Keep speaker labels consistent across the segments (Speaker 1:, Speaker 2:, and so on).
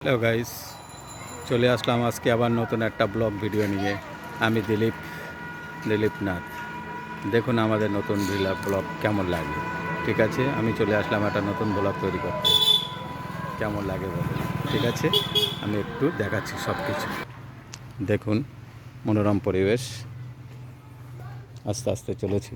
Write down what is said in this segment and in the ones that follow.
Speaker 1: Hello guys, চলে আসলাম আজকে আবার নতুন একটা ব্লগ ভিডিও নিয়ে। আমি দিলীপ নাথ। দেখুন আমাদের নতুন ব্লগ কেমন লাগে। ঠিক আছে, আমি চলে আসলাম একটা নতুন ব্লগ তৈরি করতে। কেমন লাগে বলুন। ঠিক আছে, আমি একটু দেখাচ্ছি সব কিছু। দেখুন মনোরম পরিবেশ, আস্তে আস্তে চলেছি।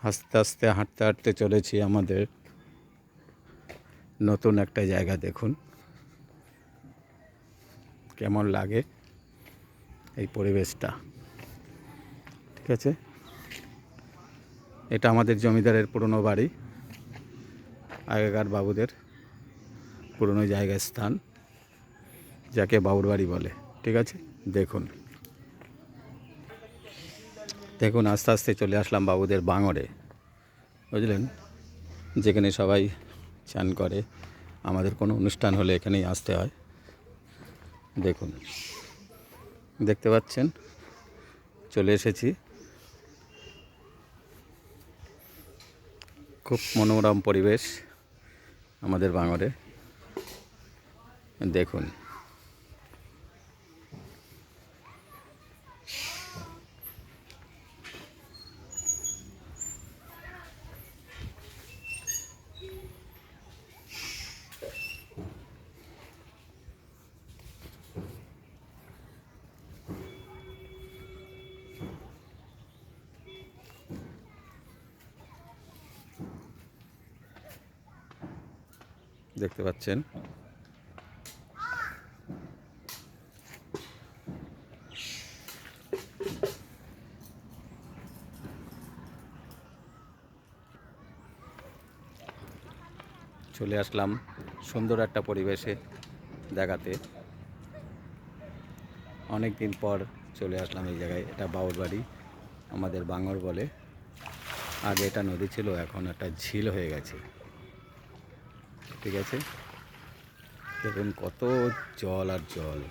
Speaker 1: আস্তে আস্তে হাঁটতে হাঁটতে চলেছি আমাদের নতুন একটা জায়গা। দেখুন কেমন লাগে এই পরিবেশটা। ঠিক আছে, এটা আমাদের জমিদারের পুরনো বাড়ি, আগেকার বাবুদের পুরনো জায়গার স্থান, যাকে বাবুর বাড়ি বলে। ঠিক আছে, দেখুন দেখুন আস্তে আস্তে চলে আসলাম বাবুদের বাঙরে, বুঝলেন, যেখানে সবাই চান করে। আমাদের কোনো অনুষ্ঠান হলে এখানেই আসতে হয়। দেখুন, দেখতে পাচ্ছেন চলে এসেছি। খুব মনোরম পরিবেশ আমাদের বাঙরে। দেখুন দেখতে পাচ্ছেন চলে আসলাম সুন্দর একটা পরিবেশে দেখাতে। অনেক দিন পর চলে আসলাম এই জায়গায়। এটা বাবুর বাড়ি, আমাদের বাঙর বলে। আগে এটা নদী ছিল, এখন একটা ঝিল হয়ে গেছে। ঠিক আছে, দেখুন কত জল আর জল।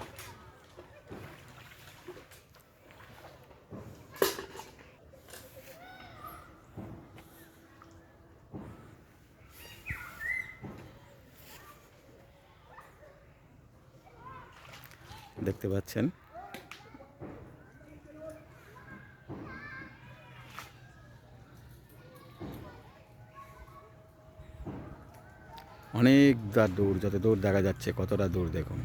Speaker 1: দেখতে পাচ্ছেন অনেকটা দূর, যত দূর দেখা যাচ্ছে কতটা দূর দেখুন।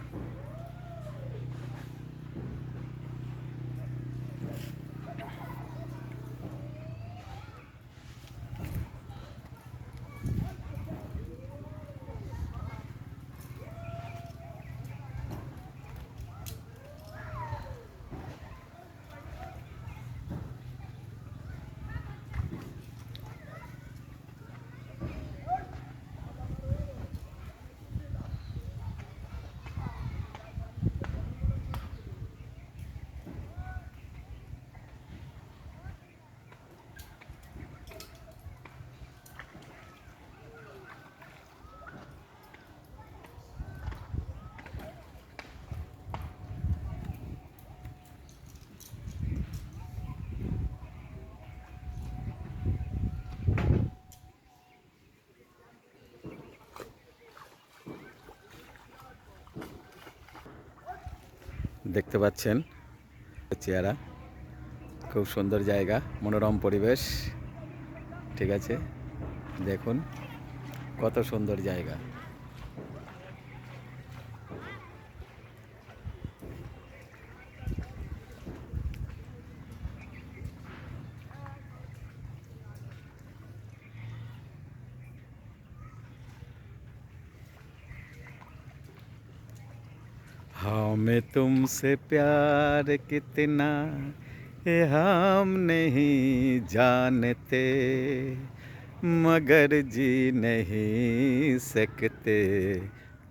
Speaker 1: দেখতে পাচ্ছেন চেহারা, খুব সুন্দর জায়গা, মনোরম পরিবেশ। ঠিক আছে, দেখুন কত সুন্দর জায়গা। हमें तुमसे प्यार कितना ये हम नहीं जानते, मगर जी नहीं सकते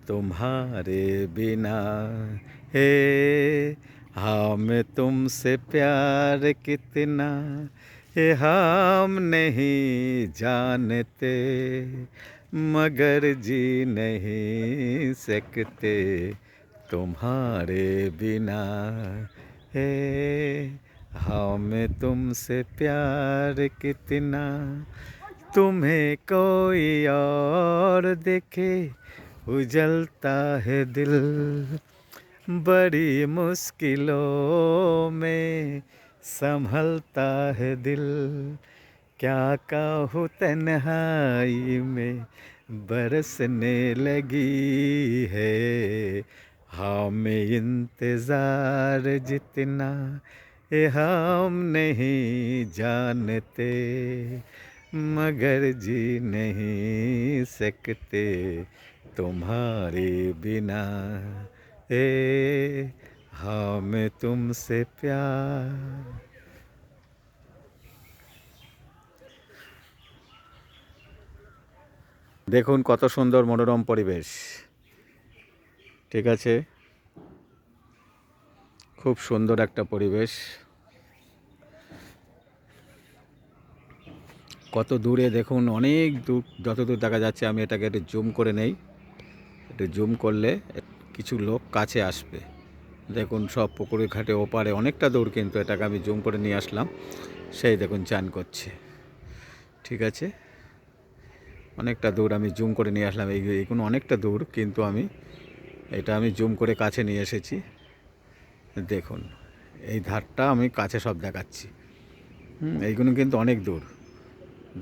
Speaker 1: तुम्हारे बिना। हे हमें तुमसे प्यार कितना ये हम नहीं जानते, मगर जी नहीं सकते तुम्हारे बिना। हे हाँ मैं तुमसे प्यार कितना, तुम्हें कोई और देखे उजलता है दिल। बड़ी मुश्किलों में संभलता है दिल। क्या कहूँ तन्हाई में बरसने लगी है। हाँ में इंतज़ार जितना ये हम नहीं जानते, मगर जी नहीं सकते तुम्हारे बिना। ए हाँ मैं तुमसे प्यार। দেখুন কত সুন্দর মনোরম পরিবেশ, ঠিক আছে, খুব সুন্দর একটা পরিবেশ। কত দূরে দেখুন, অনেক দূর, যতদূর দেখা যাচ্ছে। আমি এটাকে একটু জুম করে নেই, একটু জুম করলে কিছু লোক কাছে আসবে। দেখুন সব পুকুরের ঘাটে ওপারে অনেকটা দূর, কিন্তু এটাকে আমি জুম করে নিয়ে আসলাম। সেই দেখুন চান করছে, ঠিক আছে, অনেকটা দূর আমি জুম করে নিয়ে আসলাম। এইগুলো অনেকটা দূর, কিন্তু আমি জুম করে কাছে নিয়ে এসেছি। দেখুন এই ধারটা আমি কাছে সব দেখাচ্ছি। এইগুলো কিন্তু অনেক দূর।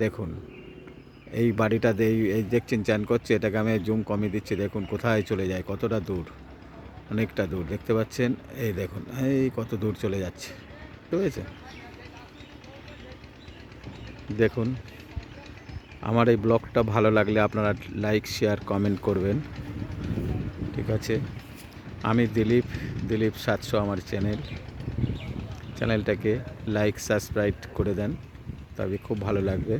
Speaker 1: দেখুন এই বাড়িটা এই দেখছেন চান করছে, এটাকে আমি জুম কমিয়ে দিচ্ছি। দেখুন কোথায় চলে যায়, কতটা দূর, অনেকটা দূর দেখতে পাচ্ছেন। এই দেখুন এই কত দূর চলে যাচ্ছে, ঠিক আছে। দেখুন আমার এই ব্লগটা ভালো লাগলে আপনারা লাইক শেয়ার কমেন্ট করবেন, ঠিক আছে। আমি দিলীপ 700 আমার চ্যানেলটাকে লাইক সাবস্ক্রাইব করে দেন, তবে খুব ভালো লাগবে।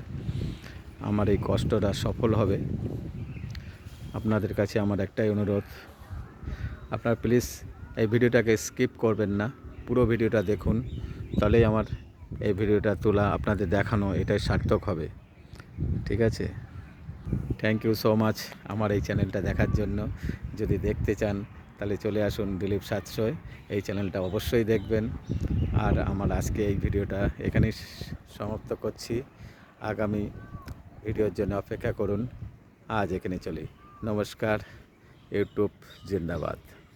Speaker 1: আমার এই কষ্টটা সফল হবে। আপনাদের কাছে আমার একটাই অনুরোধ, আপনারা প্লিজ এই ভিডিওটাকে স্কিপ করবেন না, পুরো ভিডিওটা দেখুন, তাহলেই আমার এই ভিডিওটা তোলা আপনাদের দেখানো এটাই সার্থক হবে, ঠিক আছে। থ্যাংক ইউ সো মাচ আমার এই চ্যানেলটা দেখার জন্য। যদি দেখতে চান তাহলে চলে আসুন দিলীপ 700, এই চ্যানেলটা অবশ্যই দেখবেন। আর আমার আজকে এই ভিডিওটা এখানেই সমাপ্ত করছি। আগামী ভিডিওর জন্য অপেক্ষা করুন। আজ এখানে চলি, নমস্কার। ইউটিউব জিন্দাবাদ।